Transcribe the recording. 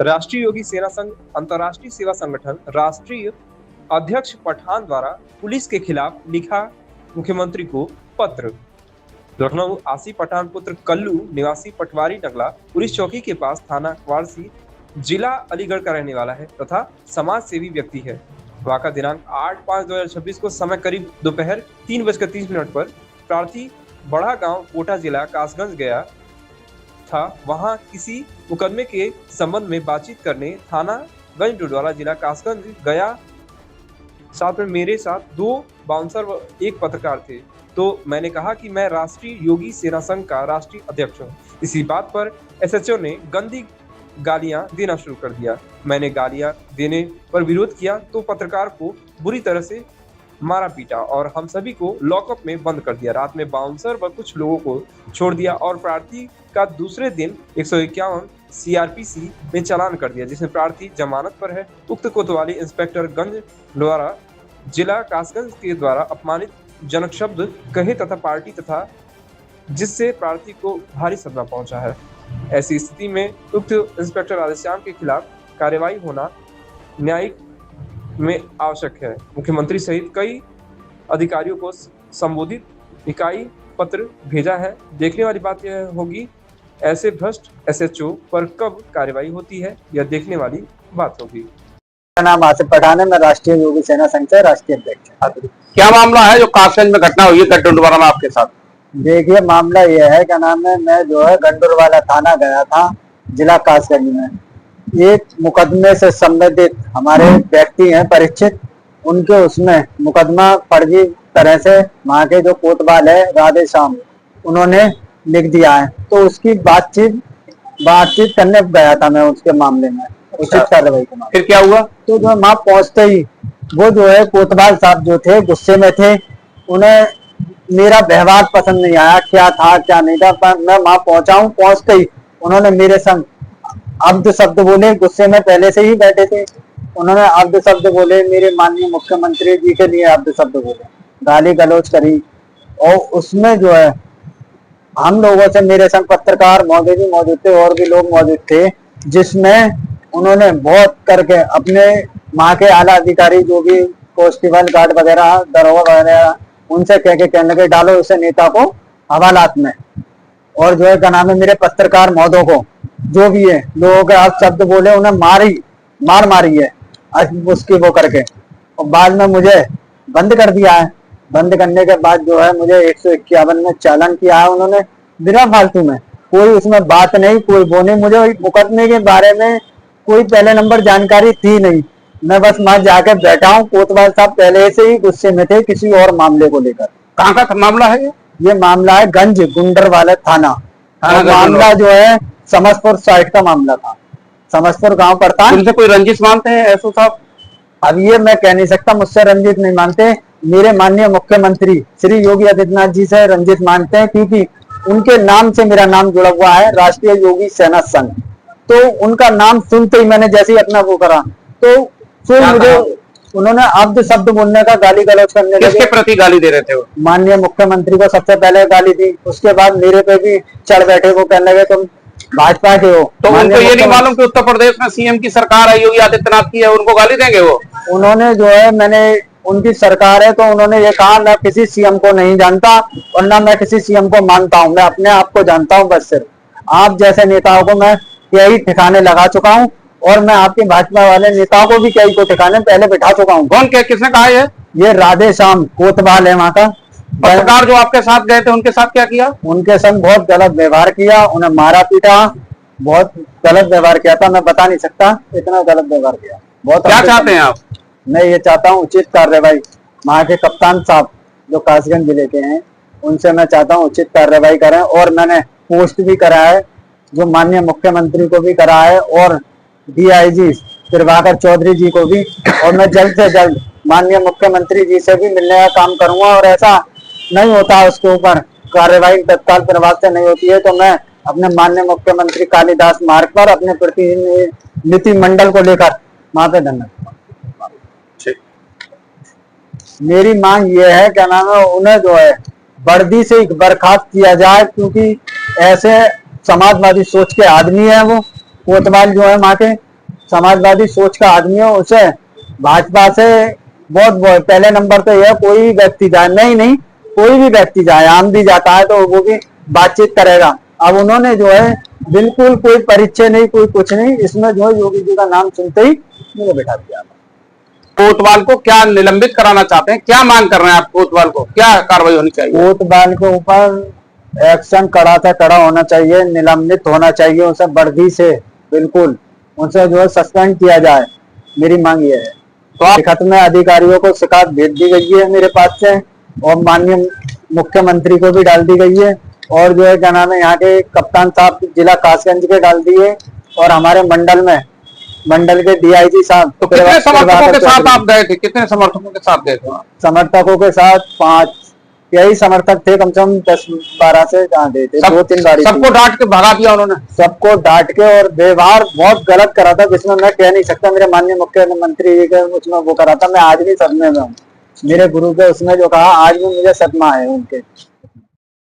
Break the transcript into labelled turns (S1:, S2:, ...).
S1: राष्ट्रीय योगी सेना संघ अंतर्राष्ट्रीय सेवा संगठन राष्ट्रीय अध्यक्ष पठान द्वारा पुलिस के खिलाफ लिखा मुख्यमंत्री को पत्र। लखनऊ आसी पठान पुत्र कल्लू निवासी पटवारी नगला पुलिस चौकी के पास थाना वारसी जिला अलीगढ़ का रहने वाला है तथा समाज सेवी व्यक्ति है। वाक़ा दिनांक 8/5/2026 को समय करीब दोपहर 3:30 पर प्रार्थी बड़ा गांव कोटा जिला कासगंज गया था। वहां किसी मुकदमे के संबंध में बातचीत करने थाना गंज डोडवाला जिला कासगंज गया। साथ में मेरे साथ 2 बाउंसर व 1 पत्रकार थे। तो मैंने कहा कि मैं राष्ट्रीय योगी सेना संघ का राष्ट्रीय अध्यक्ष हूँ। इसी बात पर एसएचओ ने गंदी गालियां देना शुरू कर दिया। मैंने गालियां देने पर विरोध किया तो पत्रकार को बुरी तरह से मारा पीटा और हम सभी को लॉकअप में बंद कर दिया। रात में बाउंसर व कुछ लोगों को छोड़ दिया और प्रार्थी का दूसरे दिन 151 सीआरपीसी में चालान कर दिया, जिसमें प्रार्थी जमानत पर है। उक्त कोतवाली इंस्पेक्टर गंज द्वारा जिला कासगंज के द्वारा अपमानित जनक शब्द कहे तथा पार्टी तथा जिससे प्रार्थी को भारी सदमा पहुंचा है। ऐसी स्थिति में उक्त इंस्पेक्टर राधेश्याम के खिलाफ कार्यवाही होना न्यायिक में आवश्यक है। मुख्यमंत्री सहित कई अधिकारियों को संबोधित इकाई पत्र भेजा है। देखने वाली बात यह होगी ऐसे भ्रष्ट एसएचओ पर कब कार्रवाई होती है, यह देखने वाली बात होगी।
S2: मेरा नाम आसिफ पठान है, मैं राष्ट्रीय योगी सेना संघ से राष्ट्रीय अध्यक्ष।
S3: क्या मामला है जो कासगंज में घटना हुई है गढ़डोलवाला में आपके साथ?
S2: देखिए, मामला यह है, क्या नाम है, मैं जो है गढ़डोलवाला थाना गया था जिला कासगंज में। एक मुकदमे से संबंधित हमारे व्यक्ति हैं परीक्षित, उनके उसमें मुकदमा फर्जी तरह से वहाँ के जो कोतवाल है राधेश्याम, उन्होंने लिख दिया है। तो उसकी बातचीत करने गया था मैं उसके मामले में, उचित कार्रवाई के मामले।
S3: फिर क्या हुआ? तो
S2: जो वहाँ पहुंचते ही वो जो है कोतवाल साहब जो थे गुस्से में थे, उन्हें मेरा व्यवहार पसंद नहीं आया, क्या था क्या नहीं था। पर मैं वहाँ पहुंचा हूँ, पहुंचते ही उन्होंने मेरे संग अब्द शब्द बोले। गुस्से में पहले से ही बैठे थे, उन्होंने अब्द शब्द बोले, मेरे माननीय मुख्यमंत्री जी के लिए अब्द शब्द बोले, गाली गलौज करी। और उसमें जो है हम लोगों से मेरे संग पत्रकार मौजूद थे और भी लोग मौजूद थे, जिसमें उन्होंने बहुत करके अपने वहाँ के आला अधिकारी जो भी कांस्टेबल गार्ड वगैरह दरोगा वगैरह उनसे कहने लगे डालो उसे नेता को हवालात में। और जो है क्या नाम है, मेरे पत्रकार महोदय को जो भी है लोगों के आप शब्द बोले, उन्हें मारी है उसकी वो करके। और बाद में मुझे बंद कर दिया है। बंद करने के बाद जो है मुझे 151 में चालान किया है उन्होंने, बिना फालतू में। कोई उसमें बात नहीं, कोई वो नहीं। मुझे मुकदमे के बारे में कोई पहले नंबर जानकारी थी नहीं। मैं बस वहां जाके बैठा हूँ। कोतवाल साहब पहले से ही गुस्से में थे किसी और मामले को लेकर।
S3: कहाँ का मामला है
S2: ये मामला है गंज गुंडरवाला थाना। मामला जो है समस्तपुर साइड का मामला था, समस्तपुर गांव पड़ता है।
S3: उनसे कोई रंजिश मानते हैं एसओ साहब?
S2: अब ये मैं कह नहीं सकता, मुझसे रंजित नहीं मानते। मेरे माननीय मुख्यमंत्री श्री योगी आदित्यनाथ जी से रंजित मानते हैं, क्योंकि उनके नाम से मेरा नाम जुड़ा हुआ है राष्ट्रीय योगी सेना संघ। तो उनका नाम सुनते ही मैंने जैसे ही अपना वो करा तो फिर मुझे उन्होंने अब्द शब्द बोलने का, गाली गलौज करने लगे।
S3: किसके प्रति गाली दे रहे थे वो?
S2: माननीय मुख्यमंत्री को सबसे पहले गाली दी, उसके बाद मेरे पे भी चढ़ बैठे। वो कहने लगे तुम भाजपा के हो।
S3: तो उनको ये नहीं मालूम कि उत्तर प्रदेश में सीएम की सरकार है, योगी आदित्यनाथ की है, उनको गाली देंगे वो?
S2: उन्होंने जो है, मैंने उनकी सरकार है तो उन्होंने ये कहा मैं किसी सीएम को नहीं जानता और ना मैं किसी सीएम को मानता हूँ, मैं अपने आप को जानता हूँ। बस सिर्फ आप जैसे नेताओं को मैं यही ठिकाने लगा चुका हूँ और मैं आपके भाजपा वाले नेताओं को भी कई को ठिकाने पहले बिठा चुका हूँ।
S3: कौन क्या, किसने कहा है?
S2: ये राधेश्याम कोतवाल है वहाँ का।
S3: पत्रकार जो आपके साथ गए थे उनके साथ क्या किया?
S2: उनके संग बहुत गलत व्यवहार किया, उन्हें मारा पीटा, बहुत गलत व्यवहार किया था। मैं बता नहीं सकता, इतना गलत व्यवहार किया। बहुत।
S3: क्या चाहते हैं आप?
S2: मैं ये चाहता हूँ उचित कार्रवाई। वहाँ के कप्तान साहब जो कासगंज जिले के हैं, उनसे मैं चाहता हूँ उचित कार्रवाई करें। और मैंने पोस्ट भी करा है, जो माननीय मुख्यमंत्री को भी करा है और डीआईजी प्रभाकर चौधरी जी को भी। और मैं जल्द से जल्द माननीय मुख्यमंत्री जी से भी मिलने का काम करूंगा। और ऐसा नहीं होता उसके ऊपर कार्रवाई तत्काल प्रभाव से नहीं होती है तो मैं अपने माननीय मुख्यमंत्री कालिदास मार्ग पर अपने प्रतिनिधि मंडल को लेकर वहां पे धरना। मेरी मांग ये है, क्या नाम है, उन्हें जो है वर्दी से बर्खास्त किया जाए, क्योंकि ऐसे समाजवादी सोच के आदमी है वो कोतवाल जो है वहाँ के। समाजवादी सोच का आदमी हो, उसे भाजपा से बहुत पहले नंबर पे यह कोई भी व्यक्ति जाए, नहीं कोई भी व्यक्ति जाए, आम भी जाता है तो वो भी बातचीत करेगा। अब उन्होंने जो है बिल्कुल कोई परिचय नहीं, कोई कुछ नहीं, इसमें जो है योगी जी का नाम सुनते ही मुझे बैठा दिया।
S3: कोतवाल को क्या निलंबित कराना चाहते हैं, क्या मांग कर रहे हैं आप कोतवाल को, क्या कार्रवाई होनी चाहिए?
S2: कोतवाल के ऊपर एक्शन कड़ा से कड़ा होना चाहिए, निलंबित होना चाहिए उसे वर्दी से, बिल्कुल उनसे जो है सस्पेंड किया जाए, मेरी मांग ये है।
S3: तो आप
S2: लिखत में अधिकारियों को शिकायत भेज दी गई है मेरे पास से, और माननीय मुख्यमंत्री को भी डाल दी गई है, और जो है क्या नाम है यहाँ के कप्तान साहब जिला कासगंज के डाल दिए, और हमारे मंडल के डीआईजी साहब।
S3: तो कितने समर्थकों के साथ आप गए थे, कितने समर्थकों के साथ गए थे?
S2: समर्थकों के साथ 5 यही समर्थक थे, कम से कम 10-12 से जहाँ गए थे। 2-3 गाड़ी
S3: सबको डांट के भगा दिया उन्होंने?
S2: सबको डांट के, और व्यवहार बहुत गलत करा था, जिसमें मैं कह नहीं सकता। मेरे माननीय मुख्यमंत्री जी के उसमें वो करा था, मैं आज भी सदमे में हूँ। मेरे गुरु के उसमें जो कहा, आज भी मुझे सदमा है उनके।